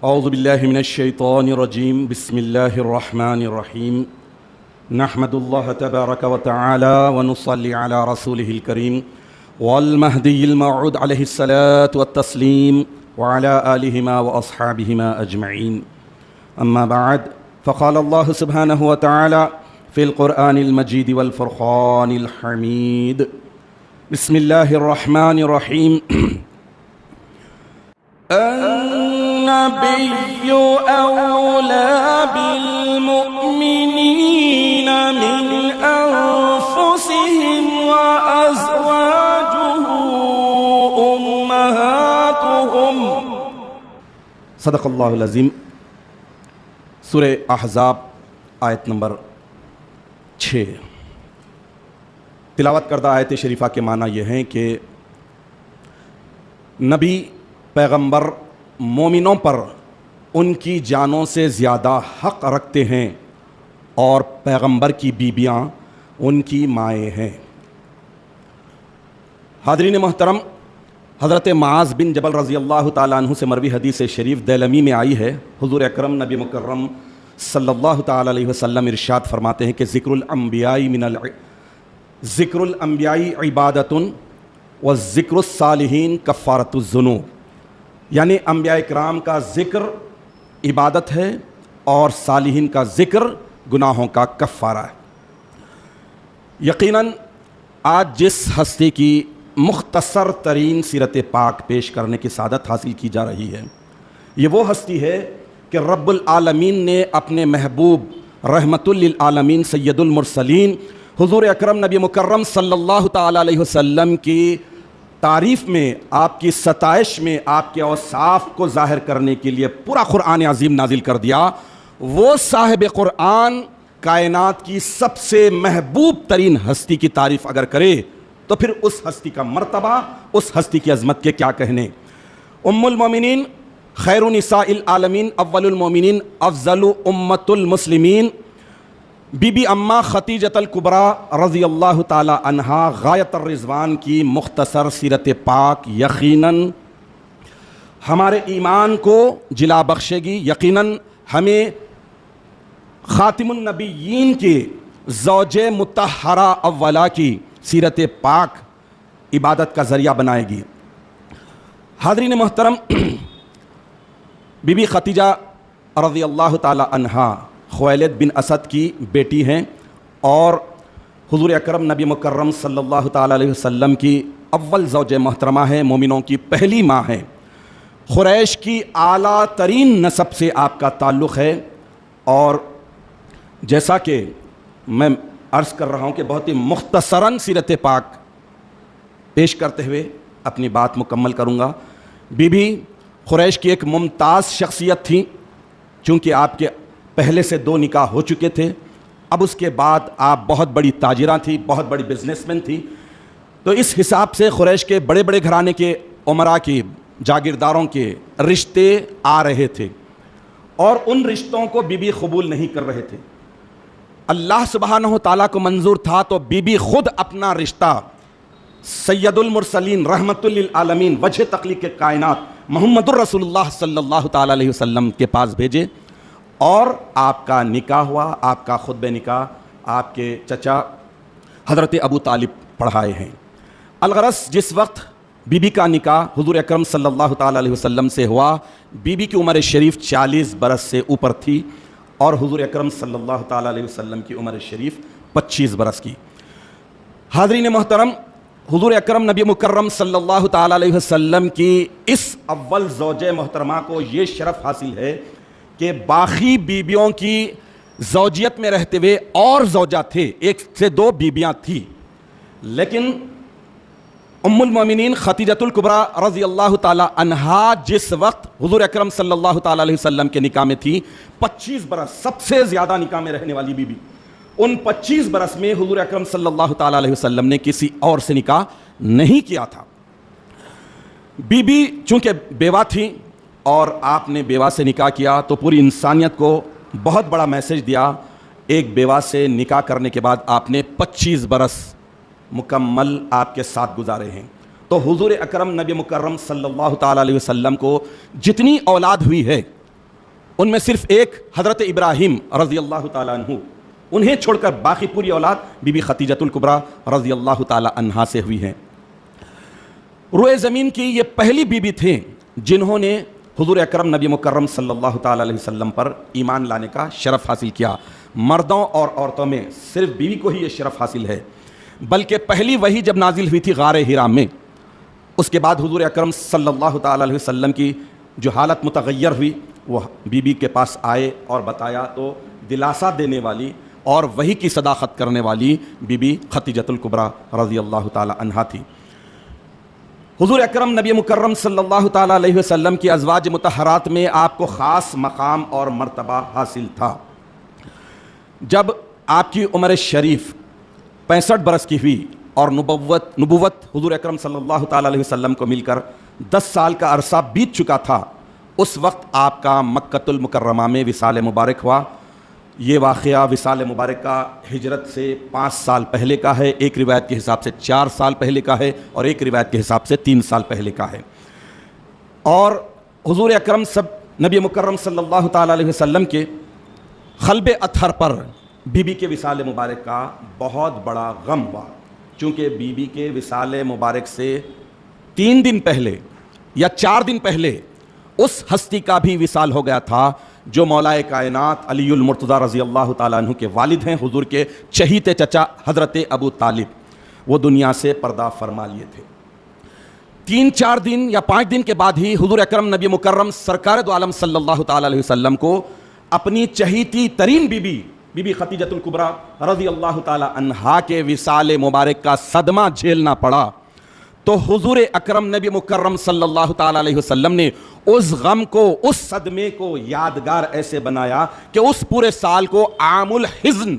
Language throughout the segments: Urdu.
اعوذ باللہ من الشیطان الرجیم بسم اللہ الرحمن الرحیم نحمد اللہ تبارک و تعالی ونصلی علی رسولہ الکریم والمہدی الموعود علیہ الصلاة والتسلیم وعلی آلہما واصحابہما اجمعین اما بعد فقال اللہ سبحانہ وتعالی فی القرآن المجید والفرقان الحمید بسم اللہ الرحمن الرحیم النبی اولا بالمؤمنین من انفسهم وازواجه امہاتهم صدق اللہ العظیم۔ سورہ احزاب آیت نمبر 6۔ تلاوت کردہ آیت شریفہ کے معنی یہ ہیں کہ نبی پیغمبر مومنوں پر ان کی جانوں سے زیادہ حق رکھتے ہیں اور پیغمبر کی بیویاں ان کی مائیں ہیں۔ حاضرین محترم، حضرت معاذ بن جبل رضی اللہ تعالیٰ عنہ سے مروی حدیث شریف دیلمی میں آئی ہے۔ حضور اکرم نبی مکرم صلی اللہ تعالیٰ علیہ وسلم ارشاد فرماتے ہیں کہ ذکر الانبیاء عبادۃ وذکر الصالحین کفارۃ الذنوب، یعنی انبیاء اکرام کا ذکر عبادت ہے اور صالحین کا ذکر گناہوں کا کفارہ ہے۔ یقیناً آج جس ہستی کی مختصر ترین سیرت پاک پیش کرنے کی سعادت حاصل کی جا رہی ہے، یہ وہ ہستی ہے کہ رب العالمین نے اپنے محبوب رحمت للعالمین سید المرسلین حضور اکرم نبی مکرم صلی اللہ تعالیٰ علیہ وسلم کی تعریف میں، آپ کی ستائش میں، آپ کے اوصاف کو ظاہر کرنے کے لیے پورا قرآن عظیم نازل کر دیا۔ وہ صاحب قرآن کائنات کی سب سے محبوب ترین ہستی کی تعریف اگر کرے تو پھر اس ہستی کا مرتبہ، اس ہستی کی عظمت کے کیا کہنے۔ ام المومنین، خیر نساء العالمین، اول المومنین، افضل امت المسلمین، بی بی اماں خدیجۃ الکبریٰ رضی اللہ تعالی عنہا غایت الرضوان کی مختصر سیرت پاک یقیناً ہمارے ایمان کو جلا بخشے گی، یقیناً ہمیں خاتم النبیین کے زوج مطہرہ اولا کی سیرت پاک عبادت کا ذریعہ بنائے گی۔ حاضرین محترم، بی بی خدیجہ رضی اللہ تعالی عنہا خویلد بن اسد کی بیٹی ہیں اور حضور اکرم نبی مکرم صلی اللہ تعالیٰ علیہ وسلم کی اول زوج محترمہ ہیں، مومنوں کی پہلی ماں ہیں۔ قریش کی اعلیٰ ترین نسب سے آپ کا تعلق ہے، اور جیسا کہ میں عرض کر رہا ہوں کہ بہت ہی مختصراً سیرت پاک پیش کرتے ہوئے اپنی بات مکمل کروں گا۔ بی بی قریش کی ایک ممتاز شخصیت تھی، چونکہ آپ کے پہلے سے 2 نکاح ہو چکے تھے، اب اس کے بعد آپ بہت بڑی تاجرہ تھی، بہت بڑی بزنس مین تھی، تو اس حساب سے قریش کے بڑے بڑے گھرانے کے امراء کی، جاگیرداروں کے رشتے آ رہے تھے، اور ان رشتوں کو بی بی قبول نہیں کر رہے تھے۔ اللہ سبحانہ و تعالیٰ کو منظور تھا تو بی بی خود اپنا رشتہ سید المرسلین رحمت للعالمین وجہ تخلیق کائنات محمد الرسول اللہ صلی اللہ تعالیٰ علیہ وسلم کے پاس بھیجے، اور آپ کا نکاح ہوا۔ آپ کا خطبہ نکاح آپ کے چچا حضرت ابو طالب پڑھائے ہیں۔ الغرض جس وقت بی بی کا نکاح حضور اکرم صلی اللہ تعالیٰ علیہ وسلم سے ہوا، بی بی کی عمر شریف 40 برس سے اوپر تھی، اور حضور اکرم صلی اللہ تعالیٰ علیہ وسلم کی عمر شریف 25 برس کی۔ حاضرین محترم، حضور اکرم نبی مکرم صلی اللہ تعالیٰ علیہ وسلم کی اس اول زوج محترمہ کو یہ شرف حاصل ہے کہ باقی بیبیوں کی زوجیت میں رہتے ہوئے اور زوجہ تھے، 1 سے 2 بیبیاں تھیں، لیکن ام المومنین خدیجۃ الکبریٰ رضی اللہ تعالی عنہا جس وقت حضور اکرم صلی اللہ تعالی علیہ وسلم کے نکاح میں تھی، 25 برس سب سے زیادہ نکاح میں رہنے والی بی بی، ان 25 برس میں حضور اکرم صلی اللہ تعالی علیہ وسلم نے کسی اور سے نکاح نہیں کیا تھا۔ بی بی چونکہ بیوہ تھی اور آپ نے بیوہ سے نکاح کیا تو پوری انسانیت کو بہت بڑا میسج دیا۔ ایک بیوہ سے نکاح کرنے کے بعد آپ نے 25 برس مکمل آپ کے ساتھ گزارے ہیں، تو حضور اکرم نبی مکرم صلی اللہ تعالیٰ علیہ وسلم کو جتنی اولاد ہوئی ہے ان میں صرف ایک حضرت ابراہیم رضی اللہ تعالیٰ عنہ، انہیں چھوڑ کر باقی پوری اولاد بی بی خدیجۃ الکبریٰ رضی اللہ تعالیٰ عنہا سے ہوئی ہیں۔ روئے زمین کی یہ پہلی بیوی تھیں جنہوں نے حضور اکرم نبی مکرم صلی اللہ تعالیٰ علیہ وسلم پر ایمان لانے کا شرف حاصل کیا۔ مردوں اور عورتوں میں صرف بیوی کو ہی یہ شرف حاصل ہے، بلکہ پہلی وحی جب نازل ہوئی تھی غار حرا میں، اس کے بعد حضور اکرم صلی اللہ تعالیٰ علیہ وسلم کی جو حالت متغیر ہوئی، وہ بیوی کے پاس آئے اور بتایا تو دلاسا دینے والی اور وحی کی صداقت کرنے والی بی بی خدیجۃ الکبریٰ رضی اللہ تعالیٰ عنہا تھی۔ حضور اکرم نبی مکرم صلی اللہ تعالیٰ علیہ وسلم کی ازواج مطہرات میں آپ کو خاص مقام اور مرتبہ حاصل تھا۔ جب آپ کی عمر شریف 65 برس کی ہوئی اور نبوت حضور اکرم صلی اللہ تعالیٰ علیہ وسلم کو مل کر 10 سال کا عرصہ بیت چکا تھا، اس وقت آپ کا مکۃ المکرمہ میں وصال مبارک ہوا۔ یہ واقعہ وصال مبارک کا ہجرت سے 5 سال پہلے کا ہے، ایک روایت کے حساب سے 4 سال پہلے کا ہے اور ایک روایت کے حساب سے 3 سال پہلے کا ہے۔ اور حضور اکرم نبی مکرم صلی اللہ تعالیٰ علیہ وسلم کے قلب اطہر پر بی بی کے وصال مبارک کا بہت بڑا غم ہوا، چونکہ بی بی کے وصال مبارک سے 3 دن پہلے یا 4 دن پہلے اس ہستی کا بھی وصال ہو گیا تھا جو مولا کائنات علی المرتضیٰ رضی اللہ تعالیٰ عنہ کے والد ہیں، حضور کے چہیتے چچا حضرت ابو طالب، وہ دنیا سے پردہ فرما لیے تھے۔ 3-4 دن یا 5 دن کے بعد ہی حضور اکرم نبی مکرم سرکار دو عالم صلی اللہ تعالیٰ علیہ وسلم کو اپنی چہیتی ترین بی بی خدیجۃ الکبریٰ رضی اللہ تعالیٰ عنہا کے وصال مبارک کا صدمہ جھیلنا پڑا، تو حضور اکرم نبی مکرم صلی اللہ تعالیٰ علیہ وسلم نے اس غم کو، اس صدمے کو یادگار ایسے بنایا کہ اس پورے سال کو عام الحزن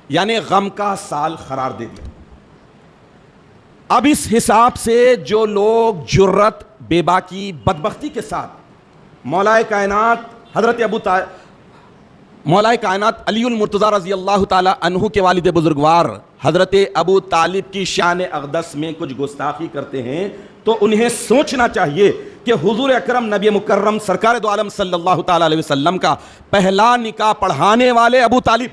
یعنی غم کا سال قرار دے دیا۔ اب اس حساب سے جو لوگ جرت، بے باکی، بدبختی کے ساتھ مولا کائنات علی المرتضیٰ رضی اللہ تعالیٰ عنہ کے والد بزرگوار حضرت ابو طالب کی شان اقدس میں کچھ گستاخی کرتے ہیں، تو انہیں سوچنا چاہیے کہ حضور اکرم نبی مکرم سرکار دو عالم صلی اللہ تعالیٰ علیہ وسلم کا پہلا نکاح پڑھانے والے ابو طالب،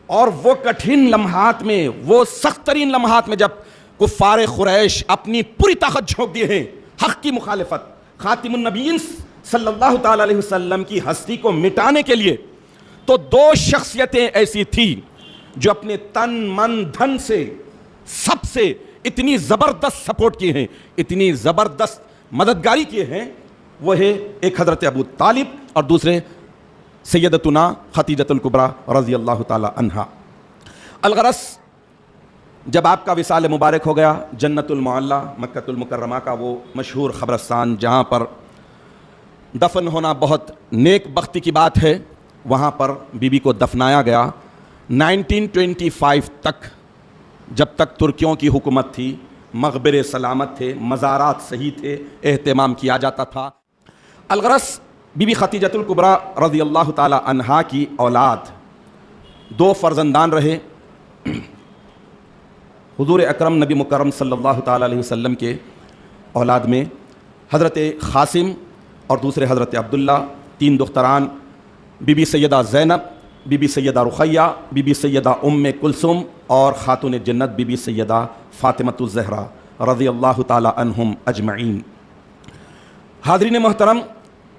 اور وہ کٹھن لمحات میں، وہ سخت ترین لمحات میں جب کفار قریش اپنی پوری طاقت جھونک دیے ہیں حق کی مخالفت، خاتم النبیین صلی اللہ تعالیٰ علیہ وسلم کی ہستی کو مٹانے کے لیے، تو 2 شخصیتیں ایسی تھیں جو اپنے تن من دھن سے سب سے اتنی زبردست سپورٹ کیے ہیں، اتنی زبردست مددگاری کیے ہیں، وہ ہے ایک حضرت ابو طالب اور دوسرے سیدتنا خدیجۃ الکبریٰ رضی اللہ تعالی عنہا۔ الغرض جب آپ کا وصال مبارک ہو گیا، جنت المعلی مکۃ المکرمہ کا وہ مشہور قبرستان جہاں پر دفن ہونا بہت نیک بختی کی بات ہے، وہاں پر بی بی کو دفنایا گیا۔ 1925 تک، جب تک ترکیوں کی حکومت تھی، مقبرے سلامت تھے، مزارات صحیح تھے، اہتمام کیا جاتا تھا۔ الغرض بی بی خدیجۃ الکبریٰ رضی اللہ تعالی عنہا کی اولاد 2 فرزندان رہے۔ حضور اکرم نبی مکرم صلی اللہ تعالی علیہ وسلم کے اولاد میں حضرت قاسم اور دوسرے حضرت عبداللہ، 3 دختران، بی بی سیدہ زینب، بی بی سیدہ رقیہ، بی بی سیدہ ام کلثوم اور خاتون جنت بی بی سیدہ فاطمۃ الزہرا رضی اللہ تعالی عنہم اجمعین۔ حاضرین محترم،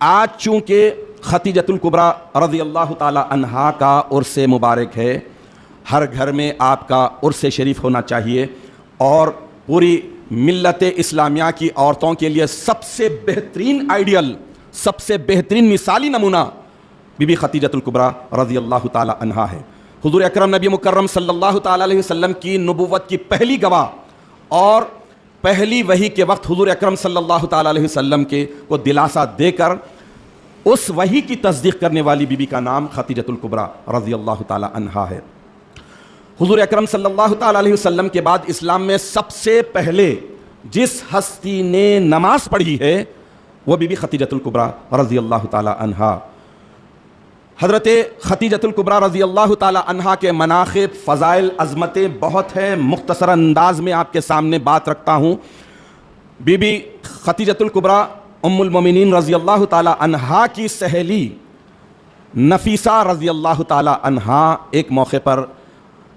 آج چونکہ خدیجۃ الکبریٰ رضی اللہ تعالی عنہا کا عرس مبارک ہے، ہر گھر میں آپ کا عرس شریف ہونا چاہیے، اور پوری ملت اسلامیہ کی عورتوں کے لیے سب سے بہترین آئیڈیل، سب سے بہترین مثالی نمونہ بی بی خدیجۃ الکبریٰ رضی اللہ تعالی عنہا ہے۔ حضور اکرم نبی مکرم صلی اللہ تعالی علیہ وسلم کی نبوت کی پہلی گواہ اور پہلی وحی کے وقت حضور اکرم صلی اللہ تعالی علیہ وسلم کو دلاسا دے کر اس وحی کی تصدیق کرنے والی بی بی کا نام خدیجۃ الکبریٰ رضی اللہ تعالی عنہا ہے۔ حضور اکرم صلی اللہ تعالی علیہ وسلم کے بعد اسلام میں سب سے پہلے جس ہستی نے نماز پڑھی ہے وہ بی بی خدیجۃ الکبریٰ رضی اللہ تعالی عنہا۔ حضرت خدیجۃ الکبریٰ رضی اللہ تعالی عنہا کے مناقب، فضائل، عظمتیں بہت ہیں، مختصر انداز میں آپ کے سامنے بات رکھتا ہوں۔ بی بی خدیجۃ الکبریٰ ام المومنین رضی اللہ تعالی عنہا کی سہیلی نفیسہ رضی اللہ تعالی عنہا ایک موقع پر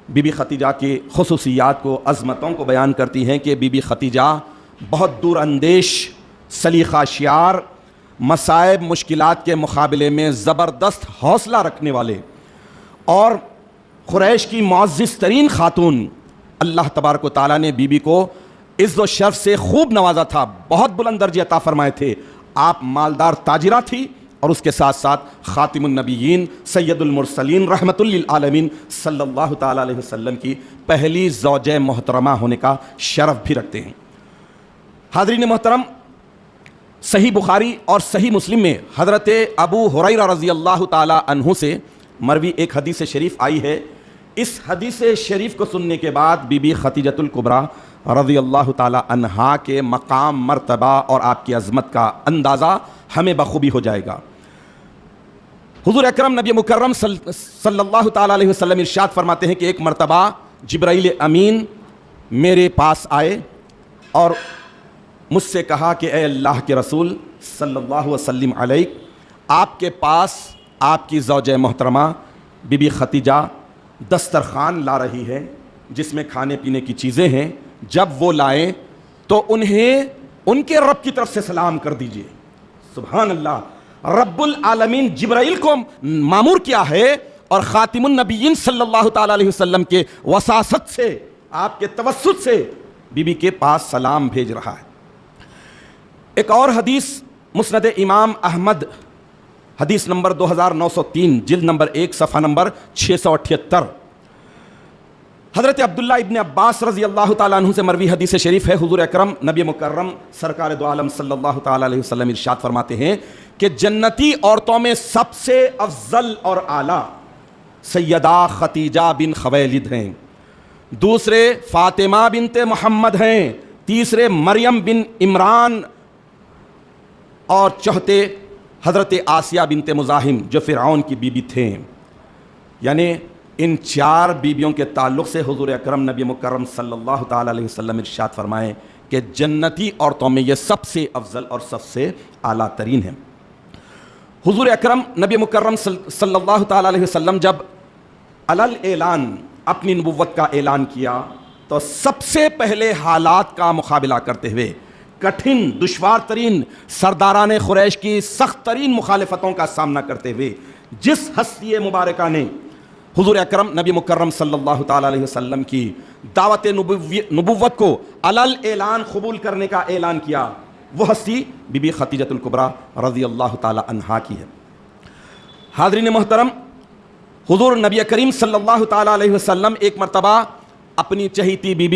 بی بی خدیجہ کی خصوصیات کو، عظمتوں کو بیان کرتی ہیں کہ بی بی خدیجہ بہت دور اندیش، سلیقہ شعار، مصائب مشکلات کے مقابلے میں زبردست حوصلہ رکھنے والے اور قریش کی معزز ترین خاتون، اللہ تبارک و تعالیٰ نے بی بی کو عز و شرف سے خوب نوازا تھا، بہت بلند درجے عطا فرمائے تھے۔ آپ مالدار تاجرہ تھی اور اس کے ساتھ ساتھ خاتم النبیین سید المرسلین رحمت للعالمین صلی اللہ تعالیٰ علیہ وسلم کی پہلی زوجہ محترمہ ہونے کا شرف بھی رکھتے ہیں۔ حاضرین محترم، صحیح بخاری اور صحیح مسلم میں حضرت ابو ہریرہ رضی اللہ تعالیٰ عنہ سے مروی ایک حدیث شریف آئی ہے۔ اس حدیث شریف کو سننے کے بعد بی بی خدیجۃ الکبریٰ رضی اللہ تعالیٰ عنہا کے مقام، مرتبہ اور آپ کی عظمت کا اندازہ ہمیں بخوبی ہو جائے گا۔ حضور اکرم نبی مکرم صلی اللہ تعالیٰ علیہ وسلم ارشاد فرماتے ہیں کہ ایک مرتبہ جبرائیل امین میرے پاس آئے اور مجھ سے کہا کہ اے اللہ کے رسول صلی اللہ وسلم علیہ، آپ کے پاس آپ کی زوجہ محترمہ بی بی خدیجہ دسترخوان لا رہی ہے جس میں کھانے پینے کی چیزیں ہیں، جب وہ لائیں تو انہیں ان کے رب کی طرف سے سلام کر دیجئے۔ سبحان اللہ، رب العالمین جبرائیل کو مامور کیا ہے اور خاتم النبیین صلی اللہ تعالیٰ علیہ وسلم کے وساست سے، آپ کے توسط سے بی بی کے پاس سلام بھیج رہا ہے۔ ایک اور حدیث مسند امام احمد، حدیث نمبر 2903، جلد نمبر 1، صفحہ نمبر 678، حضرت عبداللہ ابن عباس رضی اللہ تعالیٰ عنہ سے مروی حدیث شریف ہے۔ حضور اکرم نبی مکرم سرکار دو عالم صلی اللہ تعالیٰ علیہ وسلم ارشاد فرماتے ہیں کہ جنتی عورتوں میں سب سے افضل اور اعلیٰ سیدہ خدیجہ بن خویلد ہیں، دوسرے فاطمہ بنت محمد ہیں، تیسرے مریم بن عمران اور چوتھے حضرت آسیہ بنت مزاحم جو فرعون کی بیوی تھیں۔ یعنی ان چار بیویوں کے تعلق سے حضور اکرم نبی مکرم صلی اللہ تعالیٰ علیہ وسلم ارشاد فرمائے کہ جنتی عورتوں میں یہ سب سے افضل اور سب سے اعلیٰ ترین ہیں۔ حضور اکرم نبی مکرم صلی اللہ تعالیٰ علیہ وسلم جب علل اعلان اپنی نبوت کا اعلان کیا تو سب سے پہلے حالات کا مقابلہ کرتے ہوئے، کٹھن دشوار ترین سرداران قریش کی سخت ترین مخالفتوں کا سامنا کرتے ہوئے جس ہستی مبارکہ نے حضور اکرم نبی مکرم صلی اللہ تعالیٰ علیہ وسلم کی دعوت نبوت کو علل اعلان قبول کرنے کا اعلان کیا، وہ ہستی بی بی خدیجۃ الکبریٰ رضی اللہ تعالیٰ عنہا کی ہے۔ حاضرین محترم، حضور نبی کریم صلی اللہ تعالیٰ علیہ وسلم ایک مرتبہ اپنی چہیتی بی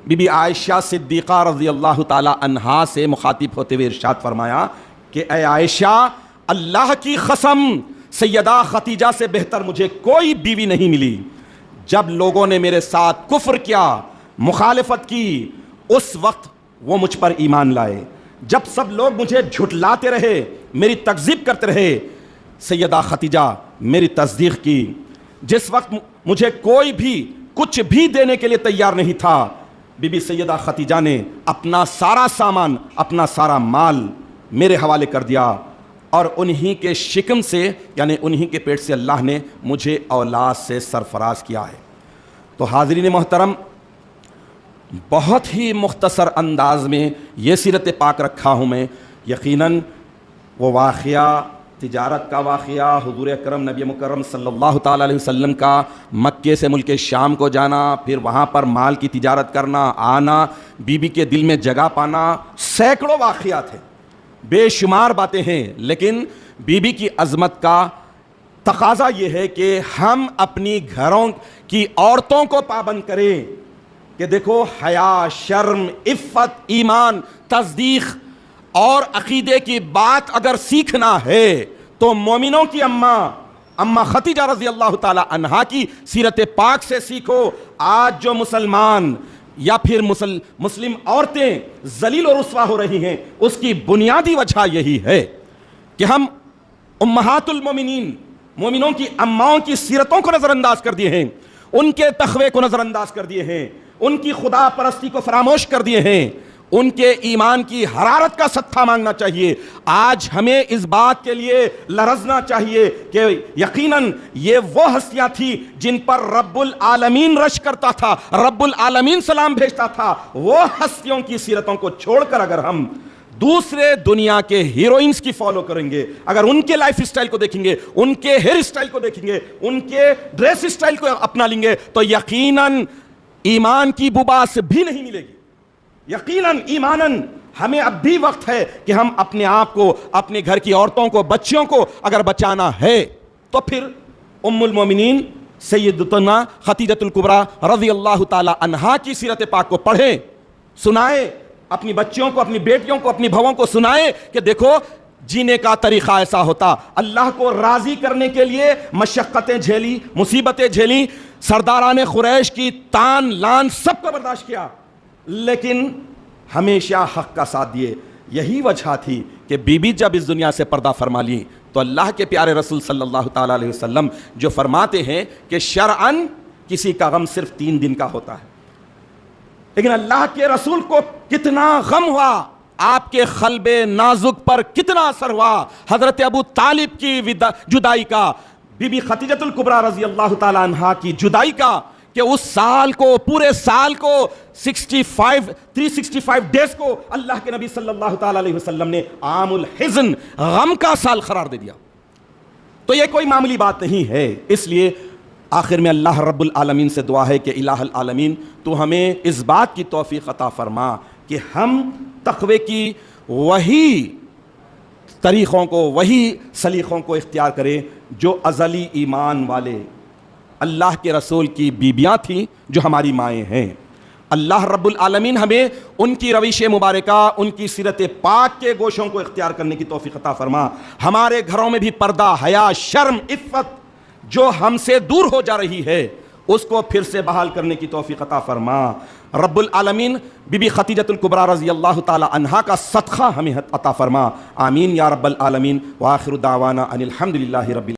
بی عائشہ صدیقہ رضی اللہ تعالیٰ عنہا سے مخاطب ہوتے ہوئے ارشاد فرمایا کہ اے عائشہ، اللہ کی قسم سیدہ خدیجہ سے بہتر مجھے کوئی بیوی نہیں ملی۔ جب لوگوں نے میرے ساتھ کفر کیا، مخالفت کی، اس وقت وہ مجھ پر ایمان لائے۔ جب سب لوگ مجھے جھٹلاتے رہے، میری تکذیب کرتے رہے، سیدہ خدیجہ میری تصدیق کی۔ جس وقت مجھے کوئی بھی کچھ بھی دینے کے لیے تیار نہیں تھا، بی بی سیدہ خدیجہ نے اپنا سارا سامان، اپنا سارا مال میرے حوالے کر دیا، اور انہی کے شکم سے، یعنی انہی کے پیٹ سے اللہ نے مجھے اولاد سے سرفراز کیا ہے۔ تو حاضرین محترم، بہت ہی مختصر انداز میں یہ سیرت پاک رکھا ہوں میں۔ یقیناً وہ واقعہ، تجارت کا واقعہ، حضور اکرم نبی مکرم صلی اللہ تعالیٰ علیہ وسلم کا مکے سے ملک شام کو جانا، پھر وہاں پر مال کی تجارت کرنا، آنا، بی بی کے دل میں جگہ پانا، سینکڑوں واقعات ہیں، بے شمار باتیں ہیں، لیکن بی بی کی عظمت کا تقاضا یہ ہے کہ ہم اپنی گھروں کی عورتوں کو پابند کریں کہ دیکھو، حیا، شرم، عفت، ایمان، تصدیق اور عقیدے کی بات اگر سیکھنا ہے تو مومنوں کی اماں خدیجہ رضی اللہ تعالی عنہا کی سیرت پاک سے سیکھو۔ آج جو مسلمان یا پھر مسلم عورتیں ذلیل و رسوا ہو رہی ہیں، اس کی بنیادی وجہ یہی ہے کہ ہم امہات المومنین، مومنوں کی اماؤں کی سیرتوں کو نظر انداز کر دیے ہیں، ان کے تقوی کو نظر انداز کر دیے ہیں، ان کی خدا پرستی کو فراموش کر دیے ہیں، ان کے ایمان کی حرارت کا صدقہ مانگنا چاہیے۔ آج ہمیں اس بات کے لیے لرزنا چاہیے کہ یقیناً یہ وہ ہستیاں تھی جن پر رب العالمین رش کرتا تھا، رب العالمین سلام بھیجتا تھا۔ وہ ہستیوں کی سیرتوں کو چھوڑ کر اگر ہم دوسرے دنیا کے ہیروئنز کی فالو کریں گے، اگر ان کے لائف سٹائل کو دیکھیں گے، ان کے ہیئر سٹائل کو دیکھیں گے، ان کے ڈریس سٹائل کو اپنا لیں گے، تو یقیناً ایمان کی بباس بھی نہیں ملے گی۔ یقیناً ایماناً ہمیں اب بھی وقت ہے کہ ہم اپنے آپ کو، اپنے گھر کی عورتوں کو، بچیوں کو اگر بچانا ہے تو پھر ام المومنین سیدتنا خدیجہ الکبریٰ رضی اللہ تعالی عنہا کی سیرت پاک کو پڑھیں، سنائیں، اپنی بچیوں کو، اپنی بیٹیوں کو، اپنی بہووں کو سنائیں کہ دیکھو جینے کا طریقہ ایسا ہوتا۔ اللہ کو راضی کرنے کے لیے مشقتیں جھیلی، مصیبتیں جھیلی، سرداران قریش کی تان لان سب کو برداشت کیا، لیکن ہمیشہ حق کا ساتھ دیے۔ یہی وجہ تھی کہ بی بی جب اس دنیا سے پردہ فرما لی تو اللہ کے پیارے رسول صلی اللہ تعالیٰ علیہ وسلم جو فرماتے ہیں کہ شرعاً کسی کا غم صرف 3 دن کا ہوتا ہے، لیکن اللہ کے رسول کو کتنا غم ہوا، آپ کے قلب نازک پر کتنا اثر ہوا حضرت ابو طالب کی جدائی کا، بی بی خدیجہ الکبریٰ رضی اللہ تعالی عنہا کی جدائی کا، کہ اس سال کو، پورے سال کو 365 ڈیز کو اللہ کے نبی صلی اللہ تعالی علیہ وسلم نے عام الحزن، غم کا سال قرار دے دیا۔ تو یہ کوئی معمولی بات نہیں ہے۔ اس لیے آخر میں اللہ رب العالمین سے دعا ہے کہ الہ العالمین تو ہمیں اس بات کی توفیق عطا فرما کہ ہم تقوی کی وہی طریقوں کو، وہی سلیقوں کو اختیار کریں جو ازلی ایمان والے اللہ کے رسول کی بیبیاں تھیں، جو ہماری مائیں ہیں۔ اللہ رب العالمین ہمیں ان کی روش مبارکہ، ان کی سیرت پاک کے گوشوں کو اختیار کرنے کی توفیق عطا فرما۔ ہمارے گھروں میں بھی پردہ، حیا، شرم، عفت جو ہم سے دور ہو جا رہی ہے اس کو پھر سے بحال کرنے کی توفیق عطا فرما۔ رب العالمین بی بی خدیجہ الکبریٰ رضی اللہ تعالی عنہا کا صدقہ ہمیں عطا فرما۔ آمین یا رب العالمین۔ وآخر دعوانا ان الحمد للہ رب العالمین۔